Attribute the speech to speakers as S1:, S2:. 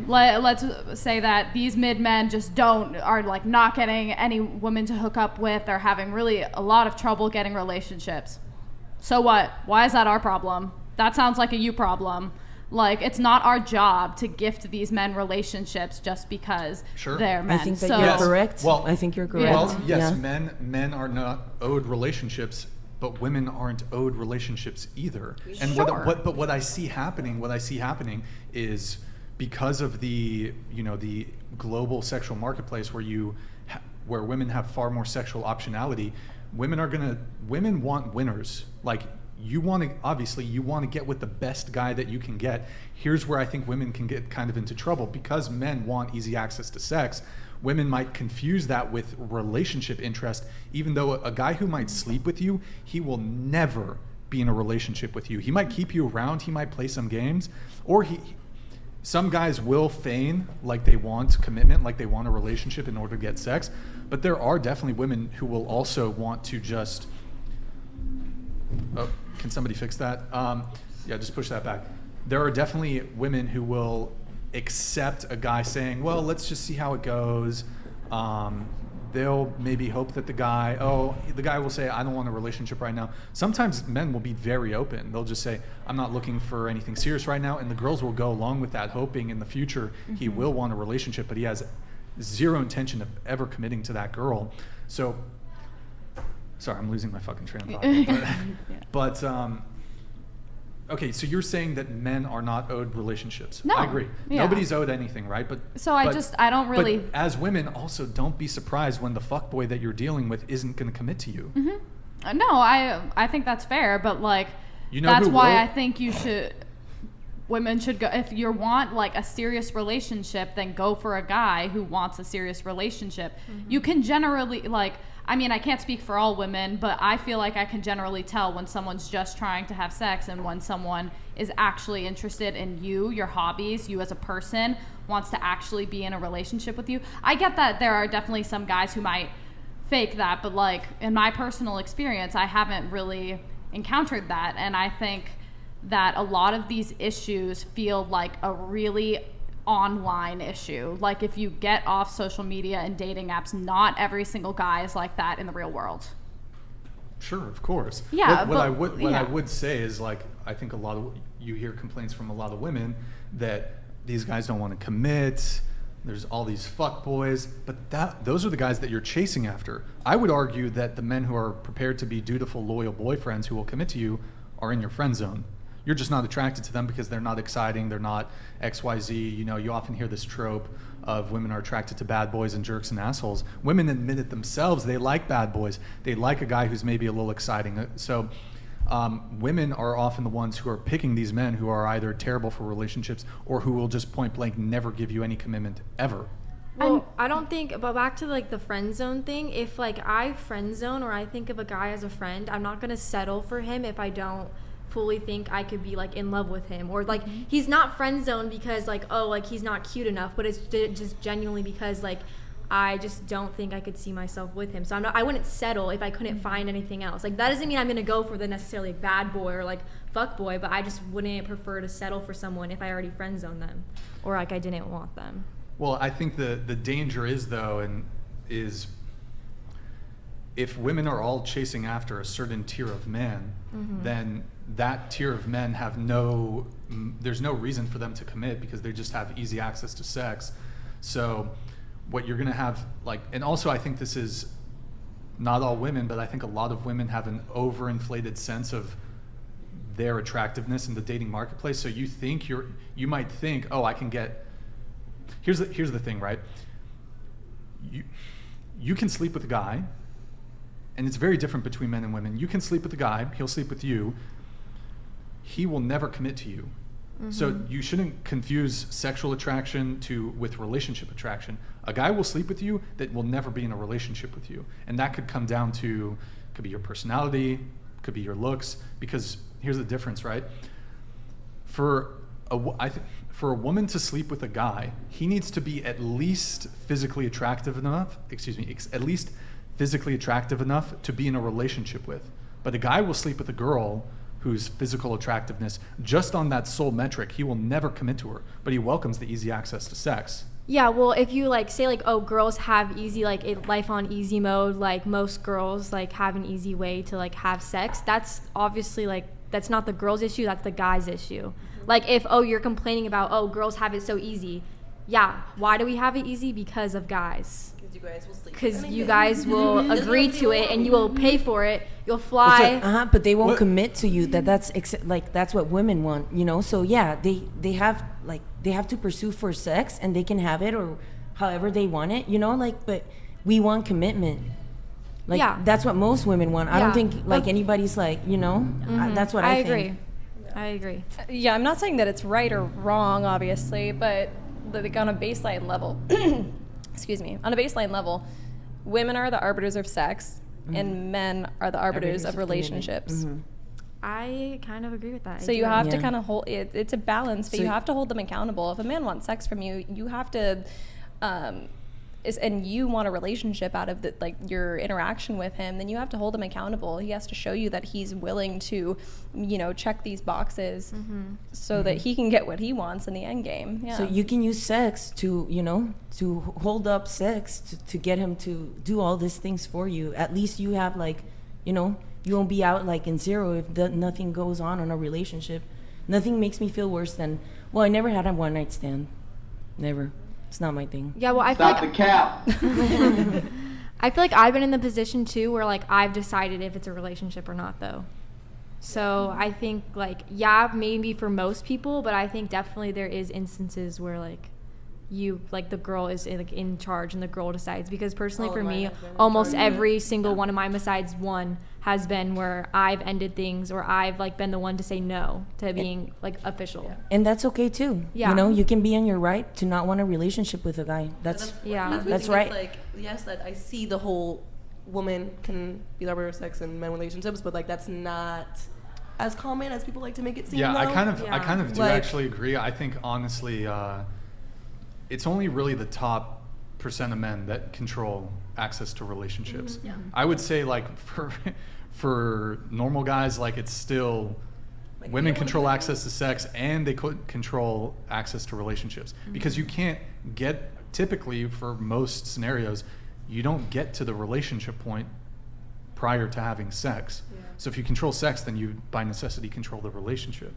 S1: let's say that these mid men just are like not getting any women to hook up with. They're having really a lot of trouble getting relationships. So what? Why is that our problem? That sounds like a you problem. Like, it's not our job to gift these men relationships just because they're men.
S2: I think that you're correct.
S3: Well,
S2: I think you're correct.
S3: Well, yes, men are not owed relationships, but women aren't owed relationships either. And what I see happening is because of the global sexual marketplace where women have far more sexual optionality, women want winners. Like, you want to get with the best guy that you can get. Here's where I think women can get kind of into trouble. Because men want easy access to sex, women might confuse that with relationship interest, even though a guy who might sleep with you, he will never be in a relationship with you. He might keep you around, he might play some games, or some guys will feign like they want commitment, like they want a relationship in order to get sex, but there are definitely women who will also want to just... Oh, can somebody fix that? Yeah, just push that back. There are definitely women who will accept a guy saying, well, let's just see how it goes. They'll maybe hope that the guy will say, I don't want a relationship right now. Sometimes men will be very open. They'll just say, I'm not looking for anything serious right now. And the girls will go along with that, hoping in the future he will want a relationship, but he has zero intention of ever committing to that girl. So, sorry, I'm losing my fucking train of thought. Okay, so you're saying that men are not owed relationships.
S1: No.
S3: I agree.
S1: Yeah.
S3: Nobody's owed anything, right? But
S1: I don't really...
S3: But as women, also, don't be surprised when the fuckboy that you're dealing with isn't going to commit to you.
S1: Mm-hmm. No, I think that's fair, but like, that's why I think women should go, if you want like a serious relationship, then go for a guy who wants a serious relationship. Mm-hmm. You can generally, like, I mean, I can't speak for all women, but I feel like I can generally tell when someone's just trying to have sex and when someone is actually interested in you, your hobbies, you as a person, wants to actually be in a relationship with you. I get that there are definitely some guys who might fake that, but like, in my personal experience, I haven't really encountered that. And I think that a lot of these issues feel like a really online issue. Like, if you get off social media and dating apps, not every single guy is like that in the real world.
S3: Sure, of course.
S1: Yeah.
S3: What I would say is, like, I think you hear complaints from a lot of women that these guys don't want to commit. There's all these fuck boys, but those are the guys that you're chasing after. I would argue that the men who are prepared to be dutiful, loyal boyfriends who will commit to you are in your friend zone. You're just not attracted to them because they're not exciting, they're not XYZ. You often hear this trope of women are attracted to bad boys and jerks and assholes. Women admit it themselves, they like bad boys. They like a guy who's maybe a little exciting. So women are often the ones who are picking these men who are either terrible for relationships or who will just point blank never give you any commitment ever.
S4: Well, I don't think, but back to like the friend zone thing, if like I friend zone or I think of a guy as a friend, I'm not going to settle for him if I don't fully think I could be like in love with him, or like he's not friend zoned because like, oh, like he's not cute enough, but it's just genuinely because like I just don't think I could see myself with him. So I wouldn't settle if I couldn't find anything else. Like, that doesn't mean I'm gonna go for the necessarily bad boy or like fuck boy, but I just wouldn't prefer to settle for someone if I already friend zoned them or like I didn't want them.
S3: Well, I think the danger is if women are all chasing after a certain tier of men, then that tier of men there's no reason for them to commit because they just have easy access to sex. So what you're going to have, like, and also I think this is not all women, but I think a lot of women have an overinflated sense of their attractiveness in the dating marketplace. So you might think, oh, I can get, here's the thing, right? You can sleep with a guy, and it's very different between men and women. You can sleep with a guy, he'll sleep with you. He will never commit to you. So you shouldn't confuse sexual attraction with relationship attraction. A guy will sleep with you that will never be in a relationship with you. And that could come down to, could be your personality, could be your looks, because here's the difference, right? For a woman to sleep with a guy, he needs to be at least physically attractive enough to be in a relationship with. But a guy will sleep with a girl whose physical attractiveness, just on that sole metric, he will never commit to her, but he welcomes the easy access to sex.
S4: Yeah, well, if you like say like, oh, girls have easy like a life on easy mode, like most girls like have an easy way to like have sex, that's obviously like that's not the girl's issue, that's the guy's issue. Like if you're complaining about girls have it so easy, yeah, why do we have it easy? Because of guys.
S2: You guys will sleep.
S4: Because you guys will agree to it and you will pay for it. You'll fly.
S5: But they won't commit to you. That's what women want, you know. So yeah, they have to pursue for sex and they can have it or however they want it, you know. Like, but we want commitment. Like that's what most women want. I don't think like anybody's like, you know. That's what I think.
S4: Agree. I agree.
S6: Yeah, I'm not saying that it's right or wrong, obviously, but like on a baseline level. Excuse me, on a baseline level, women are the arbiters of sex and men are the arbiters of relationships.
S4: I kind of agree with that.
S6: So you have to kind of hold it. It's a balance, but you have to hold them accountable. If a man wants sex from you, you have to and you want a relationship out of your interaction with him, then you have to hold him accountable. He has to show you that he's willing to, check these boxes so that he can get what he wants in the end game. Yeah.
S5: So you can use sex to, to hold up sex to get him to do all these things for you. At least you have you won't be out in zero if nothing goes on in a relationship. Nothing makes me feel worse than, I never had a one night stand. Never. It's not my thing.
S4: Yeah, well, I feel the cap. I feel like I've been in the position too where I've decided if it's a relationship or not though. So I think maybe for most people, but I think definitely there is instances where the girl is in charge and the girl decides, because personally for me almost every single one of mine besides one has been where I've ended things or I've been the one to say no to being official.
S5: And that's okay too. Yeah. You can be in your right to not want a relationship with a guy. That's right.
S2: Yes, that I see the whole woman can be the arbiter of sex in men relationships, but that's not as common as people like to make it seem.
S3: Yeah, I kind of do actually agree. I think honestly it's only really the top % of men that control access to relationships. Yeah. I would say for normal guys, it's still women control access to sex and they could control access to relationships, because you can't get, typically for most scenarios, you don't get to the relationship point prior to having sex. Yeah. So if you control sex, then you by necessity control the relationship.